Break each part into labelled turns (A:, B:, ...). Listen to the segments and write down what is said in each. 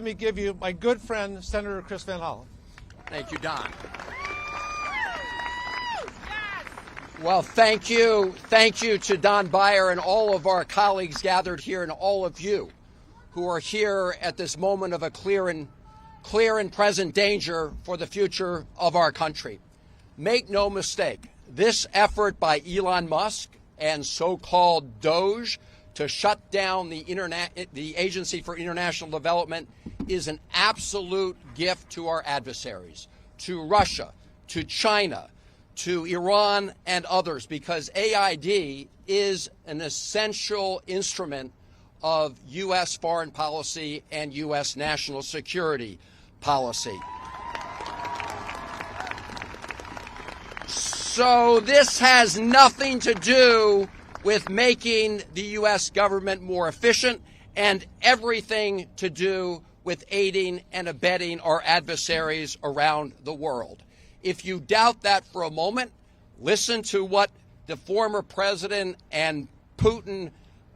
A: me give you my good friend, Senator Chris Van Hollen.
B: Thank you, Don. Well, thank you. Thank you to Don Beyer and all of our colleagues gathered here and all of you who are here at this moment of a clear and present danger for the future of our country. Make no mistake, this effort by Elon Musk and so-called Doge to shut down the Agency for International Development is an absolute gift to our adversaries, to Russia, to China, to Iran and others, because AID is an essential instrument of U.S. foreign policy and U.S. national security policy. So this has nothing to do with making the U.S. government more efficient and everything to do with aiding and abetting our adversaries around the world. If you doubt that for a moment, listen to what the former president and Putin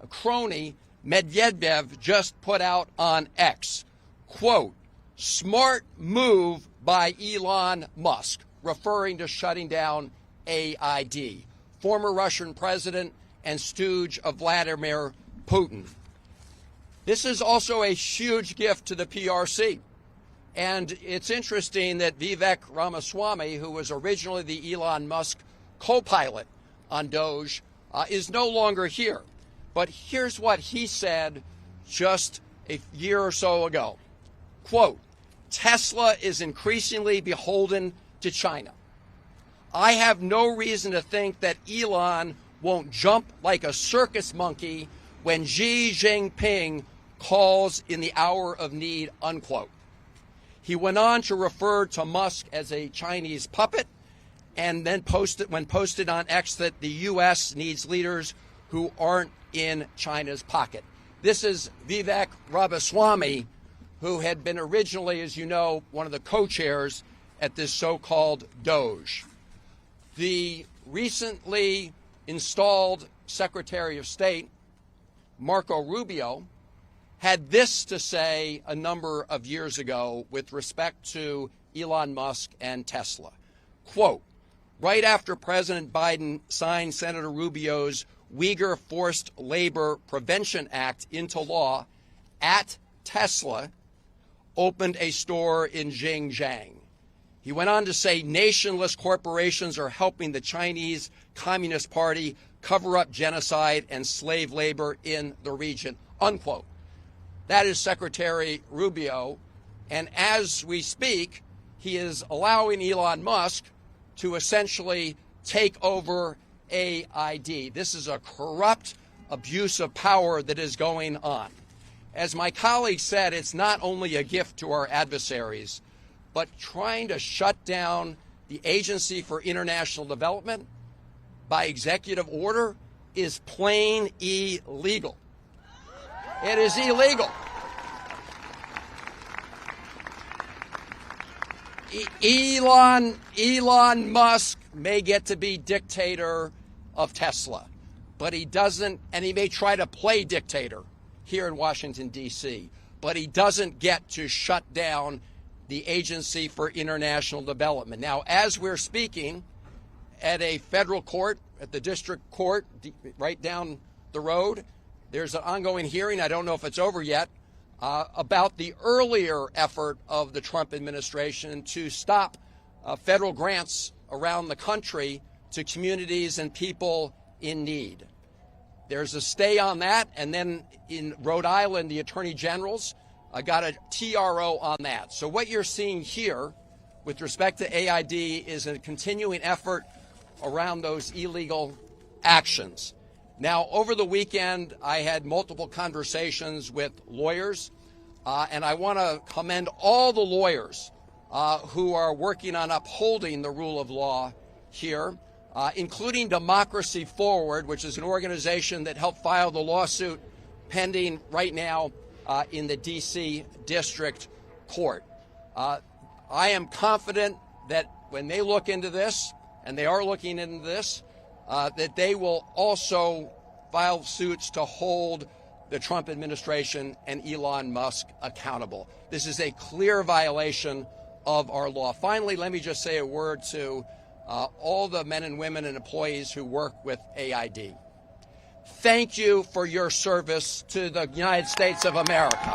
B: crony Medvedev just put out on X. Quote, "Smart move by Elon Musk," referring to shutting down AID, former Russian president and stooge of Vladimir Putin. This is also a huge gift to the PRC. And it's interesting that Vivek Ramaswamy, who was originally the Elon Musk co-pilot on Doge, is no longer here. But here's what he said just a year or so ago. Quote, "Tesla is increasingly beholden to China. I have no reason to think that Elon won't jump like a circus monkey when Xi Jinping calls in the hour of need," unquote. He went on to refer to Musk as a Chinese puppet and then posted on X that the U.S. needs leaders who aren't in China's pocket. This is Vivek Ramaswamy, who had been originally, as you know, one of the co-chairs at this so-called Doge. The recently installed Secretary of State, Marco Rubio, had this to say a number of years ago with respect to Elon Musk and Tesla. Quote, "Right after President Biden signed Senator Rubio's Uyghur Forced Labor Prevention Act into law, at Tesla opened a store in Xinjiang." He went on to say nationless corporations are helping the Chinese Communist Party cover up genocide and slave labor in the region, unquote. That is Secretary Rubio, and as we speak, he is allowing Elon Musk to essentially take over AID. This is a corrupt abuse of power that is going on. As my colleague said, it's not only a gift to our adversaries, but trying to shut down the Agency for International Development by executive order is plain illegal. It is illegal. Elon Musk may get to be dictator of Tesla, but he doesn't, and he may try to play dictator here in Washington, D.C., but he doesn't get to shut down the Agency for International Development. Now, as we're speaking at a federal court, at the district court right down the road, there's an ongoing hearing, I don't know if it's over yet, about the earlier effort of the Trump administration to stop federal grants around the country to communities and people in need. There's a stay on that, and then in Rhode Island, the Attorney General's got a TRO on that. So what you're seeing here with respect to AID is a continuing effort around those illegal actions. Now, over the weekend, I had multiple conversations with lawyers, and I want to commend all the lawyers who are working on upholding the rule of law here, including Democracy Forward, which is an organization that helped file the lawsuit pending right now in the D.C. District Court. I am confident that when they look into this, and they are looking into this, that they will also file suits to hold the Trump administration and Elon Musk accountable. This is a clear violation of our law. Finally, let me just say a word to all the men and women and employees who work with AID. Thank you for your service to the United States of America.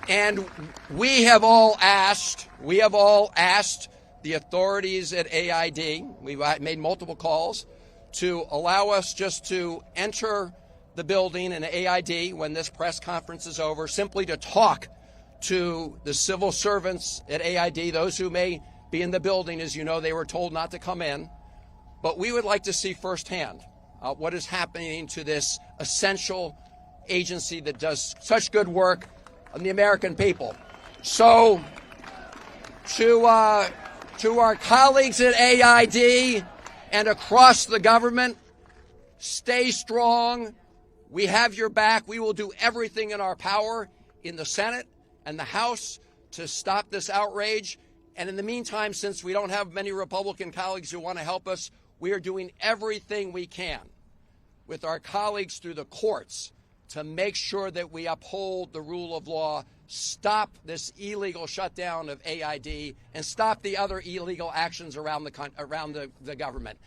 B: And we have all asked the authorities at AID, we've made multiple calls, to allow us just to enter the building in AID when this press conference is over, simply to talk to the civil servants at AID, those who may be in the building. As you know, they were told not to come in. But we would like to see firsthand what is happening to this essential agency that does such good work on the American people. So to our colleagues at AID and across the government, stay strong. We have your back. We will do everything in our power in the Senate and the House to stop this outrage. And in the meantime, since we don't have many Republican colleagues who want to help us, we are doing everything we can with our colleagues through the courts to make sure that we uphold the rule of law, stop this illegal shutdown of AID, and stop the other illegal actions around the government.